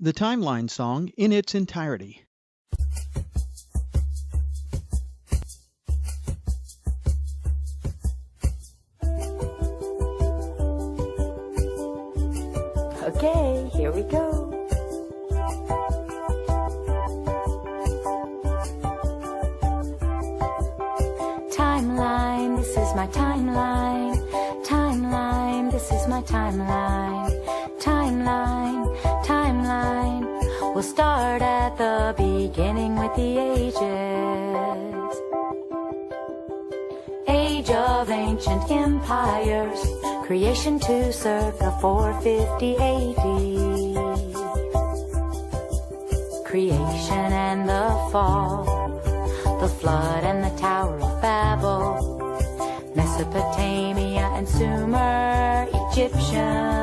The Timeline song in its entirety. Okay, here we go. Timeline, this is my timeline. Timeline, this is my timeline. Timeline, timeline. We'll start at the beginning with the ages. Age of ancient empires, creation to circa 450 AD. Creation and the fall, the flood and the Tower of Babel, Mesopotamia and Sumer, Egyptians.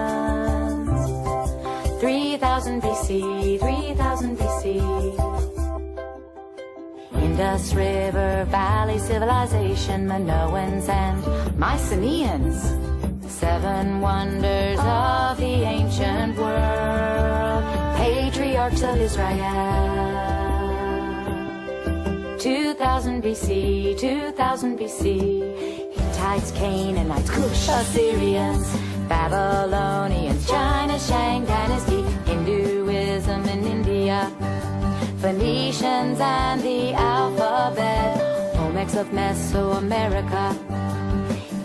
3000 BC, 3000 BC. Indus River Valley Civilization, Minoans and Mycenaeans. 7 wonders of the ancient world, patriarchs of Israel. 2000 BC, 2000 BC. Hittites, Canaanites, Cush, Assyrians, Babylonians, China, Shang Dynasty, Hinduism in India, Phoenicians and the alphabet, Olmecs of Mesoamerica,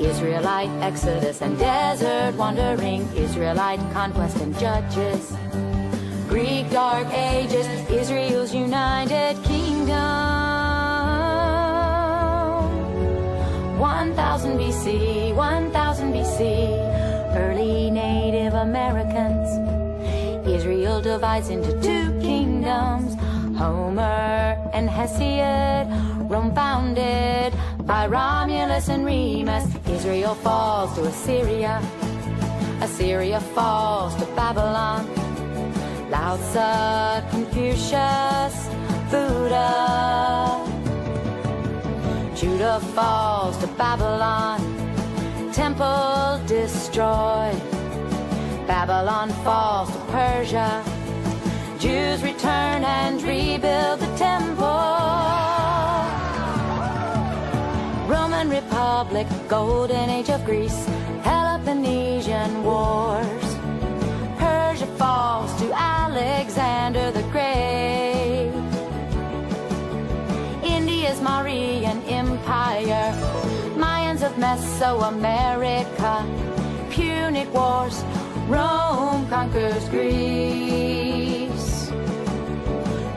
Israelite exodus and desert wandering, Israelite conquest and judges, Greek dark ages, Israel's united kingdom. 1000 BC, 1000 BC, early Native Americans. Israel divides into 2 kingdoms, Homer and Hesiod. Rome founded by Romulus and Remus. Israel falls to Assyria, Assyria falls to Babylon. Lao Tzu, Confucius, Buddha. Judah falls to Babylon, temple destroyed. Babylon falls to Persia, Jews return and rebuild the temple. Roman Republic, Golden Age of Greece, Peloponnesian Wars. Persia falls to Alexander the Great. India's Mauryan Empire, Mayans of Mesoamerica, Punic Wars, Rome conquers Greece.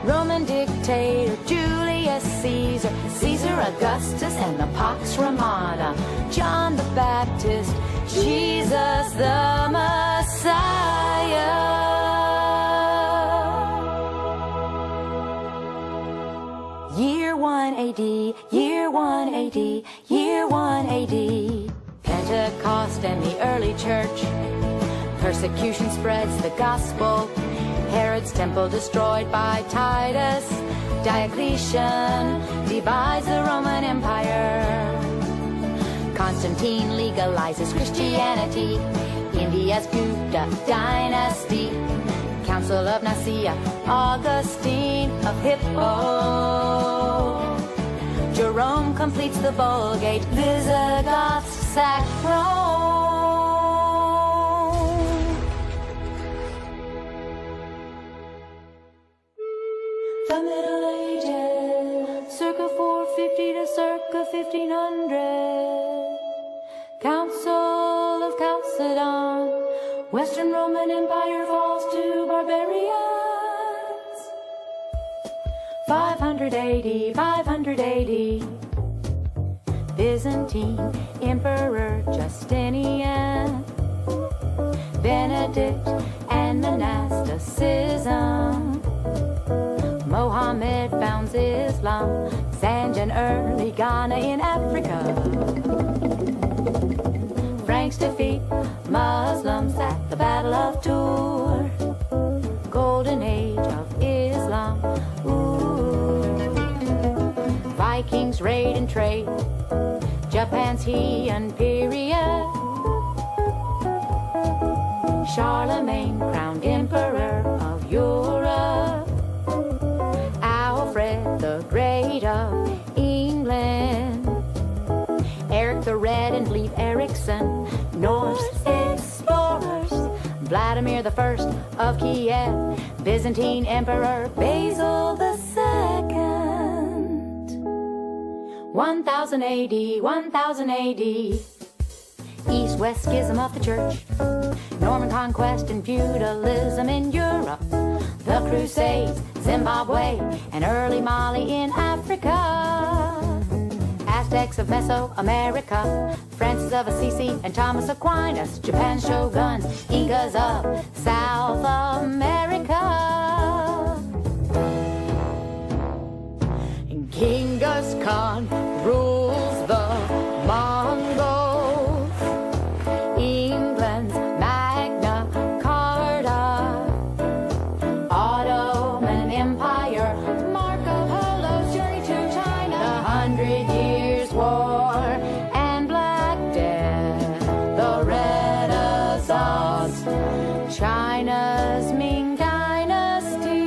Roman dictator Julius Caesar, Caesar Augustus and the Pax Romana, John the Baptist, Jesus the Messiah. Year 1 AD, year 1 AD, year 1 AD. Pentecost and the early church. Persecution spreads the gospel. Herod's temple destroyed by Titus. Diocletian divides the Roman Empire. Constantine legalizes Christianity. India's Gupta dynasty. Council of Nicaea, Augustine of Hippo. Jerome completes the Vulgate, Visigoths sack Rome. The Middle Ages, circa 450 to circa 1500. Council of Chalcedon, Western Roman Empire falls to barbarians. 580, 580. Byzantine Emperor Justinian, Benedict and monasticism. Mohammed founds Islam, Zanjan early Ghana in Africa. Franks defeat Muslims at the Battle of Tours. Golden Age of Islam. Ooh. Vikings raid and trade. Japan's Heian period. Charlemagne crowned emperor of Europe. of Kiev, Byzantine Emperor Basil II. 1000 AD, 1000 AD. East-West schism of the church, Norman conquest and feudalism in Europe, the Crusades, Zimbabwe, and early Mali in Africa, Aztecs of Mesoamerica, Francis of Assisi and Thomas Aquinas, Japan's shoguns, Incas of South America. Genghis Khan rules the Mongols, England's Magna Carta, Ottoman Empire, Marco Polo's journey to China, the 100 Years' War and Black Death, the Renaissance, China's Ming Dynasty.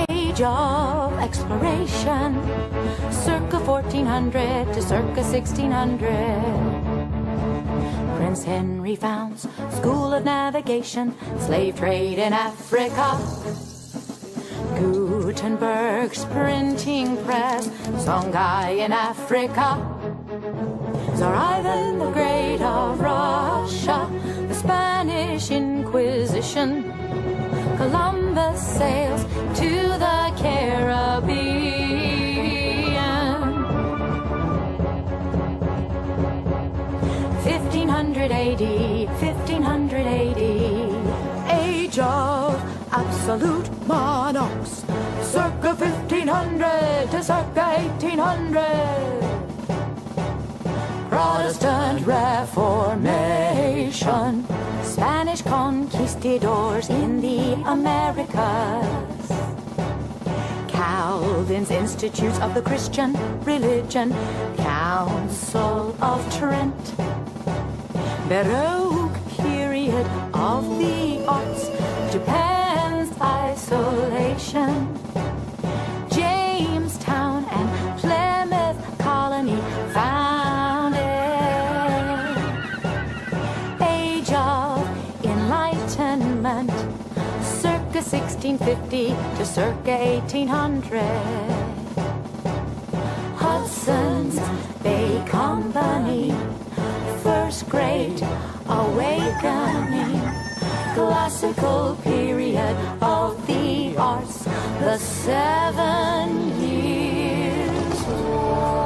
Age of exploration, circa 1400 to circa 1600. Prince Henry founds School of Navigation, slave trade in Africa. Gutenberg's printing press, Songhai in Africa. Tsar Ivan the Great of Russia, the Spanish Inquisition. Columbus sails to the Caribbean. 1500 AD, 1500 AD. Age of absolute monarchs, circa 1500 to circa 1800. Protestant Reformation, Spanish conquistadors in the Americas, Calvin's Institutes of the Christian Religion, Council of Trent, Baroque period of the arts, Japan's isolation, Jamestown and Plymouth colony founded. Age of Enlightenment, circa 1650 to circa 1800. Hudson's Bay Company, first great awakening, classical period of the arts, the 7 Years' War.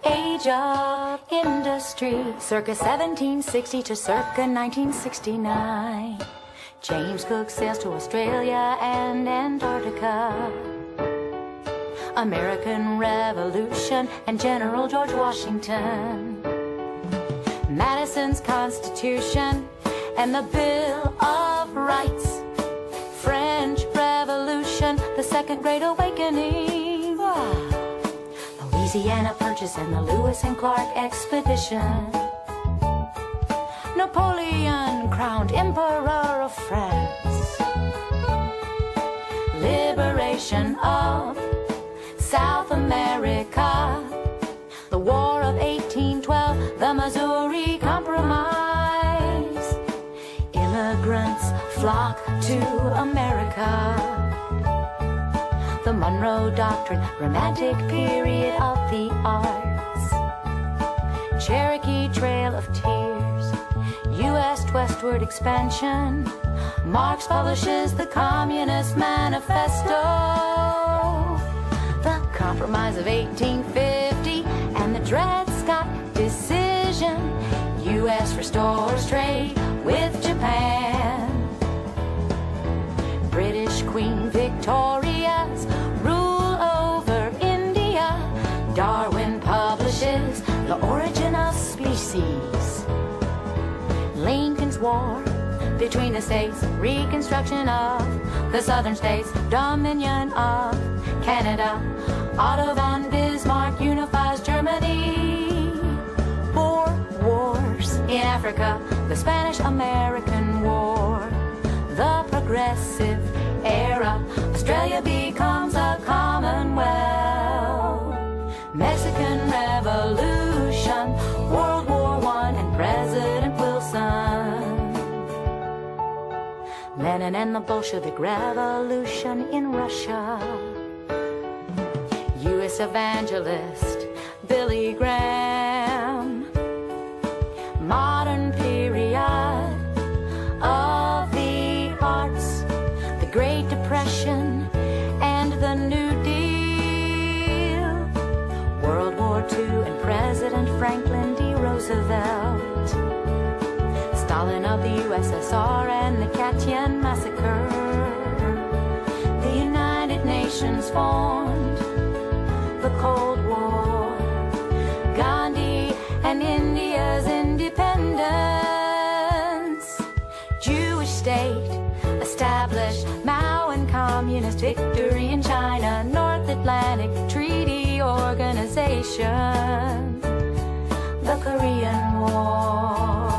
Age of industry, circa 1760 to circa 1969. James Cook sails to Australia and Antarctica. American Revolution and General George Washington. Madison's Constitution and the Bill of Rights. French Revolution, the Second Great Awakening. Louisiana Purchase and the Lewis and Clark Expedition. Napoleon crowned Emperor of France. Liberation of South America. The War of 1812, the Missouri Compromise. Immigrants flock to America. The Monroe Doctrine, Romantic period of the arts. Cherokee Trail of Tears, U.S. westward expansion. Marx publishes the Communist Manifesto. The Compromise of 1850 and the Dred Scott Decision. U.S. restores trade with Japan. British Queen Victoria's rule over India. Darwin publishes The Origin of Species. Lincoln's War between the states, reconstruction of the southern states, dominion of Canada. Otto von Bismarck unifies Germany. Boer War In Africa, the Spanish-American War, the Progressive Era, Australia becomes a Commonwealth, Mexican Revolution, World War I, and President Wilson, Lenin and the Bolshevik Revolution in Russia, U.S. evangelist Billy Graham, modern period of the arts, the Great Depression and the New Deal, World War II and President Franklin D. Roosevelt, Stalin of the USSR and the Katyn massacre, the United Nations formed, the Cold War, Gandhi and India's independence, Jewish state established, Mao and communist victory in China, North Atlantic Treaty Organization, the Korean War,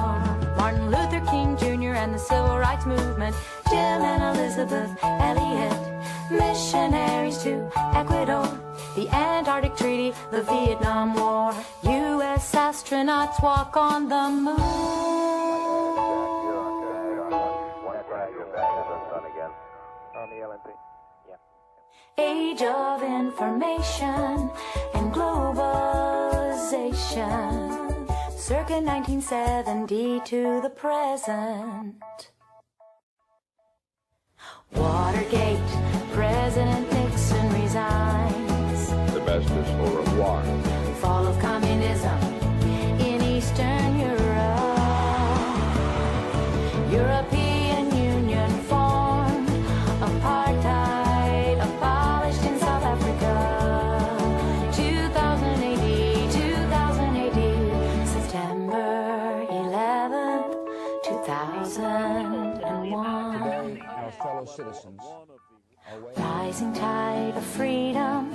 Martin Luther King Jr. and the Civil Rights Movement, Jim and Elizabeth Elliot, missionaries to Ecuador, the Antarctic Treaty, the Vietnam War, U.S. astronauts walk on the moon. Age of information and globalization, circa 1970 to the present. Watergate, President Nixon resigns. The best is au revoir. Fall of communism in Eastern Europe. European Union formed. Apartheid abolished in South Africa. 2080, September 11th, 2001. Our fellow citizens. Rising tide of freedom,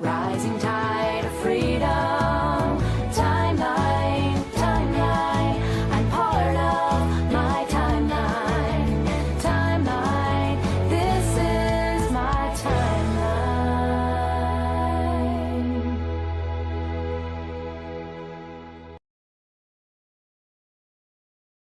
rising tide of freedom.